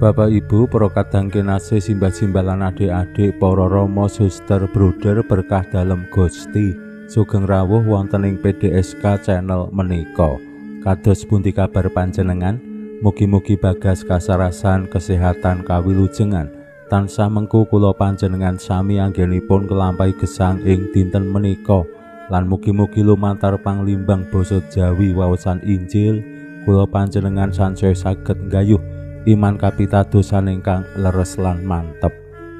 Bapak Ibu, para kadang kinasih simbah-simbah lan adik-adik, para rama, suster, bruder berkah dalem Gusti. Sugeng rawuh wonten ing PDSK channel menika. Kados pundi kabar panjenengan? Mugi-mugi bagas kasarasan, kesehatan, kawilujengan tansah mengku kula panjenengan sami anggenipun kelampahi gesang ing dinten menika. Lan mugi-mugi lumantar panglimbang basa Jawi waosan Injil kula panjenengan sansaya saged nggayuh iman kapitadosan ingkang leres lan mantep.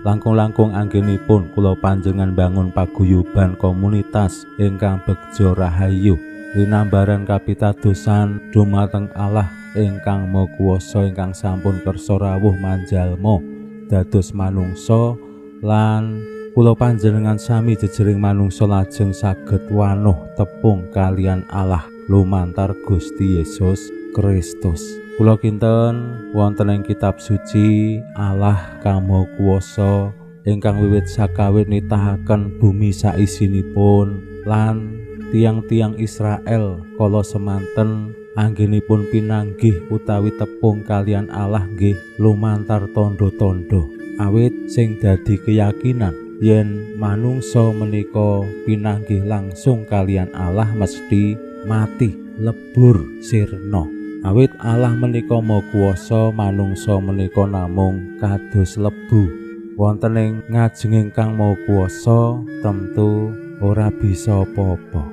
Langkung-langkung anggenipun kula panjenengan bangun paguyuban komunitas ingkang begja rahayu linambaran kapitadosan dumateng Allah ingkang Maha Kuwasa ingkang sampun kersa rawuh manjalma dados manungsa, lan kula panjenengan sami jejering manungsa lajeng saged wanuh tepung kalian Allah lumantar Gusti Yesus Kristus. Kula kinten wonten ing kitab suci Allah Kang Maha Kuwasa ingkang wiwit sakawit nitahaken bumi saisinipun lan tiang-tiang Israel kala semanten anggenipun pinanggih utawi tepung kalian Allah nggih lumantar tondo-tondo. Awit sing dadi keyakinan yen manungsa menika pinanggih langsung kalian Allah mesti mati lebur sirna. Awit Allah menika Maha Kuwasa, manungsa menika namung kados lebu. Wonten ing ngajenging Kang Maha Kuwasa temtu ora bisa apa-apa.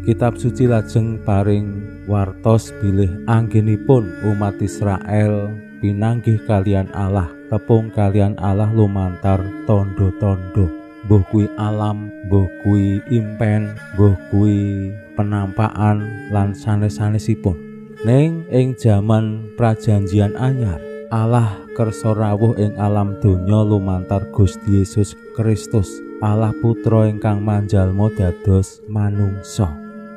Kitab suci lajeng paring wartos bilih anggenipun umat Israel pinanggih kalian Allah, tepung kalian Allah lumantar tondo-tondo. Mbuh kuwi alam, mbuh kuwi impen, mbuh kuwi penampakan lan sanes-sanesipun. Ning ing jaman prajanjian anyar, Allah kersa rawuh ing alam donya lumantar Gusti Yesus Kristus, Allah Putra ingkang manjalma dados manungsa.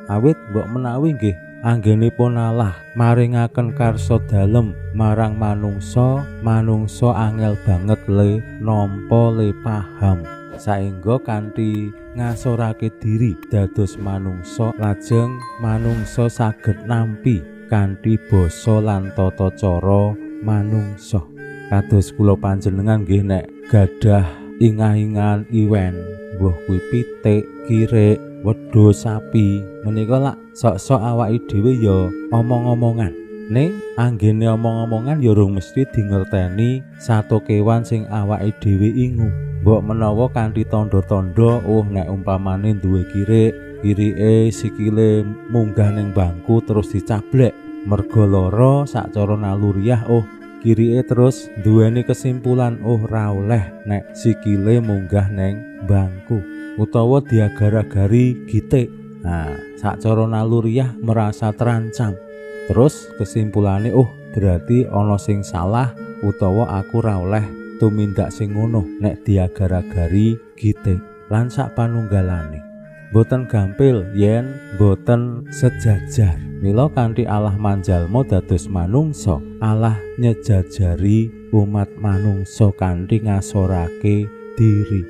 Awit mbok menawi nggih anggenipun Allah maringaken karsa dalem marang manungsa, manungsa angel banget le nampa le paham. Saengga kanthi ngasorake diri dados manungsa, lajeng manungsa saged nampi kanthi basa lan tata cara manungsa. Kados kula panjenengan nggih nek gadah ingah-ingan iwen, mbuh kuwi pitik, kirek, wedhus, sapi, menika lak sok-sok awake dhewe ya omong-omongan. Ning anggene omong-omongan ya urung mesti dingerteni sato kewan sing awake dhewe ingu. Mbok menawa kanthi tanda-tanda nek umpamane duwe kirike sikile munggah ning bangku terus dicablek merga lara sacara naluriah, kirike terus duweni kesimpulan ra oleh nek sikile munggah ning bangku utawa diagar-agari gitik. Nah, sacara naluriah merasa terancam. Terus kesimpulane berarti ana sing salah utawa aku ra oleh tumindak sing ngono nek diagar-agari gitik lan sak panunggalane. Boten gampil yen boten sejajar. Mila kanthi Allah manjalma dados manungsa, Allah nyejajari umat manungsa kanthi ngasorake diri.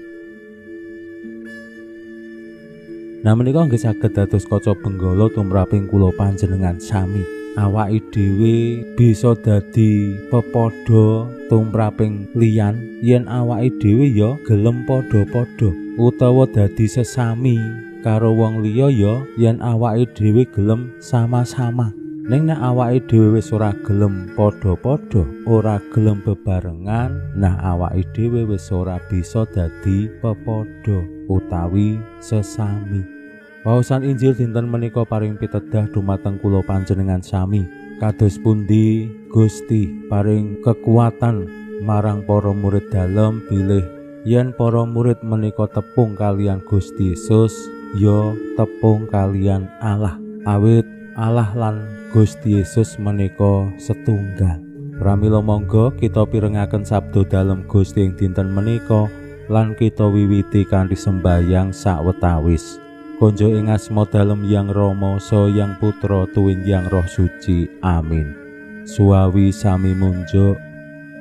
Nah menika nggih saged dados kaca benggala tumraping kula panjenengan sami. Awake dhewe bisa dadi pepadha tumraping liyan yen awake dhewe ya gelem padha-padha, utawa dadi sesami karo wong liya ya yen awake dhewe gelem sama-sama. Ning nek awake dhewe wis ora gelem padha-padha, ora gelem bebarengan, nah awake dhewe wis ora bisa dadi pepadha utawi sesami. Waosan Injil dinten menika paring pitedah dumateng kula panjenengan sami. Kados pundi Gusti paring kekuatan marang para murid dalem bilih yen para murid menika tepung kalian Gusti Yesus, ya tepung kalian Allah. Awit Allah lan Gusti Yesus menika setunggal. Pramila monggo kita pirengaken sabda dalem Gusti ing dinten menika lan kita wiwiti kanthi sembahyang sawetawis. Konjo ing asma dalem Hyang Rama saha Hyang Putra tuwin Hyang Roh Suci. Amin. Suawi sami munjuk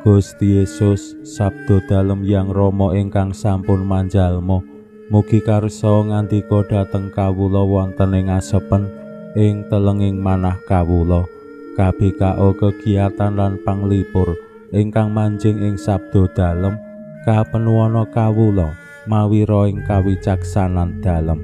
Gusti Yesus sabda dalem Hyang Rama ingkang sampun manjalma, mugi karsa ngandika dhateng kawula wonten ing asepen ing telenging manah kawula. KBKO kegiatan lan panglipur ingkang manjing ing sabda dalem kapenuwana kawula mawi ro ing kawicaksanan dalem.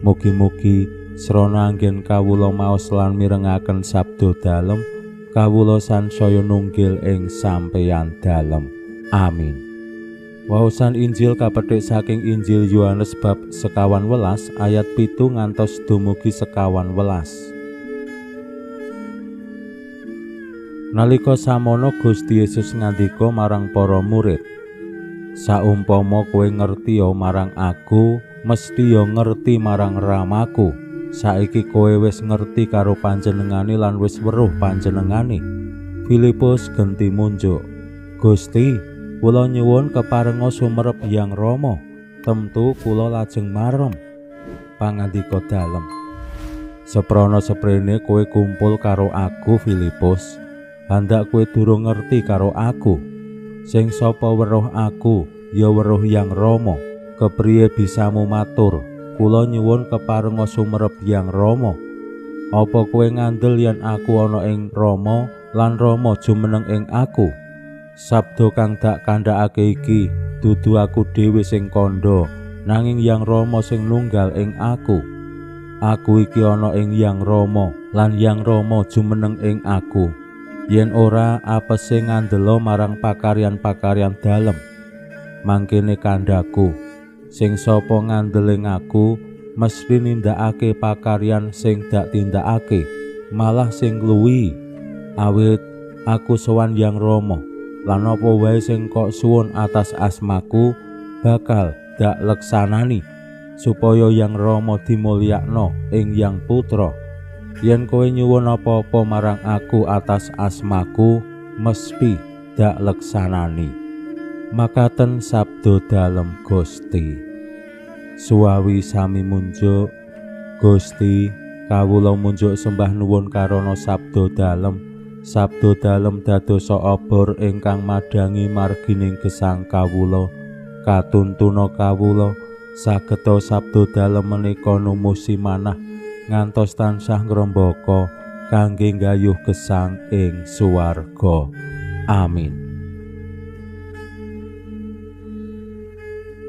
Mugi-mugi srana anggen kawula maos lan mirengaken sabda dalem, kawula sansaya nunggil ing sampeyan dalem. Amin. Waosan Injil kapetik saking Injil Yohanes bab 11 ayat 7 ngantos dumugi 11. Nalika samono Gusti Yesus ngandika marang para murid, saumpama kowe ngerti marang Aku, mesti ngerti marang Ramaku. Saiki kowe wis ngerti karo panjenengane lan wis weruh panjenengane. Filipus genti munjuk, Gusti, kula nyuwun keparenga sumerep Hyang Rama, temtu kula lajeng marem. Pangandika dalem, seprana seprene kowe kumpul karo Aku, Filipus, handak kowe durung ngerti karo Aku. Sing sapa weruh Aku, ya weruh Hyang Rama. Kepriye bisamu matur, kula nyuwun keparenga sumerep Hyang Rama? Apa kowe ngandel yen Aku ana ing Rama lan Rama jumeneng ing Aku? Sabda kang dak kandhakake iki dudu Aku dhewe sing kandha, nanging Hyang Rama sing nunggal ing Aku. Aku iki ana ing Hyang Rama lan Hyang Rama jumeneng ing Aku. Yen ora apese ngandela marang pakaryan-pakaryan dalem. Mangkene kandhaku, sing sapa ngandel ing Aku mesti nindakake pakaryan sing dak tindakake, malah sing luwi. Awit Aku sowan Hyang Rama, lan apa wae sing kok suwun atas asmaku bakal dak leksanani, supaya Hyang Rama dimulyakno ing Hyang Putra. Yen kowe nyuwun apa-apa marang Aku atas asmaku, mesti dak leksanani. Makaten sabda dalem Gusti. Suawi sami munjuk Gusti, kawula munjuk sembah nuwun karana sabda dalem. Sabda dalem dadosa obor ingkang madangi margining gesang kawula. Katuntuna kawula sageta sabda dalem menika numusi manah ngantos tansah ngrembaka kangge nggayuh gesang ing suwarga. Amin.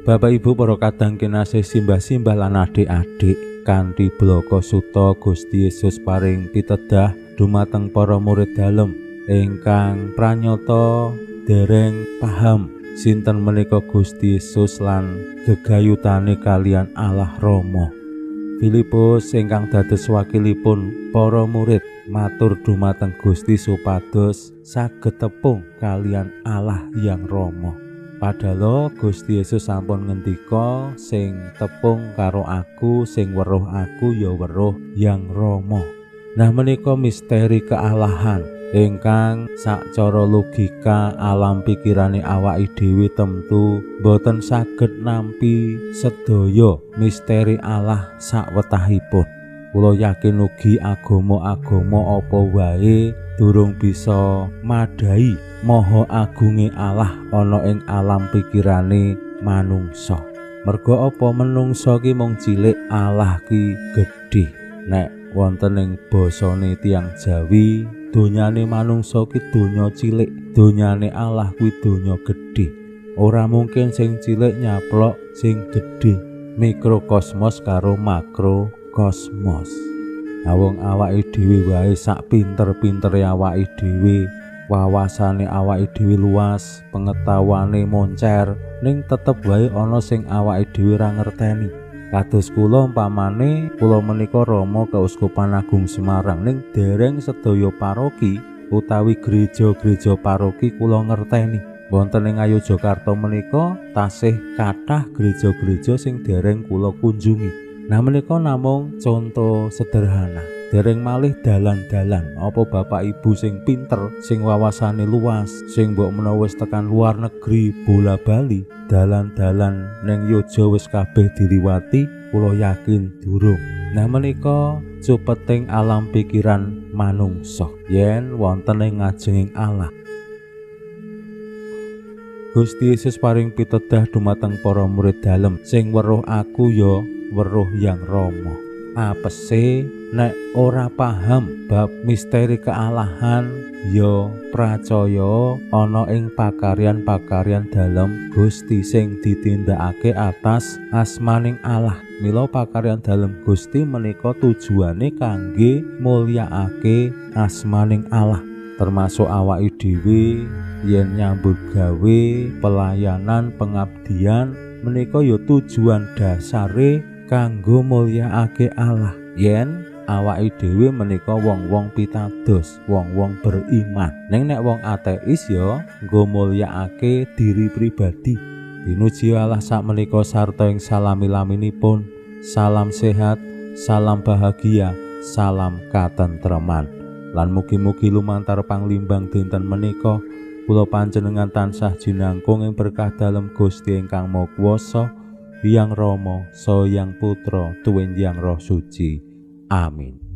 Bapak Ibu para kadang kinasih simbah-simbah lan adik-adik, kanthi blaka suta Gusti Yesus paring pitedah dumateng para murid dalem ingkang pranyata dereng paham sinten menika Gusti Yesus lan gegayutane kalian Allah Rama. Filipus ingkang dados wakilipun para murid matur dumateng Gusti supados saged tepung kalian Allah Hyang Rama. Padahal Gusti Yesus sampun ngendika, sing tepung karo Aku, sing weruh Aku ya weruh Hyang Rama. Nah menika misteri kealahan ingkang sacara logika alam pikirane awake dhewe temtu boten saged nampi sedaya misteri Allah sawetahipun. Kula yakin ugi agama-agama apa wae durung bisa madai maha agunge Allah ana ing alam pikirane manungsa. Merga apa menungsa ki mung cilik, Allah ki gedhe. Nek wonten ing basane tiyang Jawi, donyane manungsa ki donya cilik, donyane Allah kuwi donya gedhe. Ora mungkin sing cilik nyaplok sing gedhe. Mikrokosmos karo makrokosmos. Wong awake dhewe wae sak pinter-pintere awake dhewe, wawasane awake dhewe luas, pengetahuane moncer, ning tetep wae ana sing awake dhewe ora ngerteni. Kados kula umpamane kula menika Rama Keuskupan Agung Semarang, ning dereng sedaya paroki utawi gereja-gereja paroki kula ngerteni. Wonten ing Ngayogyakarta menika tasih kathah gereja-gereja sing dereng kula kunjungi. Nah menika namung conto sederhana. Dereng malih dalan-dalan apa bapak ibu sing pinter, sing wawasane luas, sing mbok menawa wis tekan luar negeri bola bali, dalan-dalan ning Yojo wis kabeh diliwati, kula yakin durung. Nah menika cupeting alam pikiran manungsa yen wonten ing ngajenging Allah. Gusti Yesus paring pitedah dumateng para murid dalem, sing weruh aku ya weruh Yang Rama. Apese nek ora paham bab misteri kealahan ya pracaya ana ing pakaryan-pakaryan dalem Gusti sing ditindakake atas asmaning Allah. Mila pakaryan dalem Gusti menika tujuane kangge mulyakake asmaning Allah, termasuk awake dhewe yen nyambut gawe pelayanan pengabdian menika ya tujuan dasare kanggo mulyakake Allah. Yen awake dhewe menika wong-wong pitados, wong-wong beriman. Ning nek wong ateis ya nggo mulyakake diri pribadi. Pinuji Allah sakmenika sarta ing salami-laminipun. Salam sehat, salam bahagia, salam katentreman. Lan mugi-mugi lumantar panglimbang dinten menika kula panjenengan tansah jinangkung ing berkah dalem Gusti ingkang Maha Kuwasa, Hyang Rama saha Hyang Putra tuwin Hyang Roh Suci. Amin.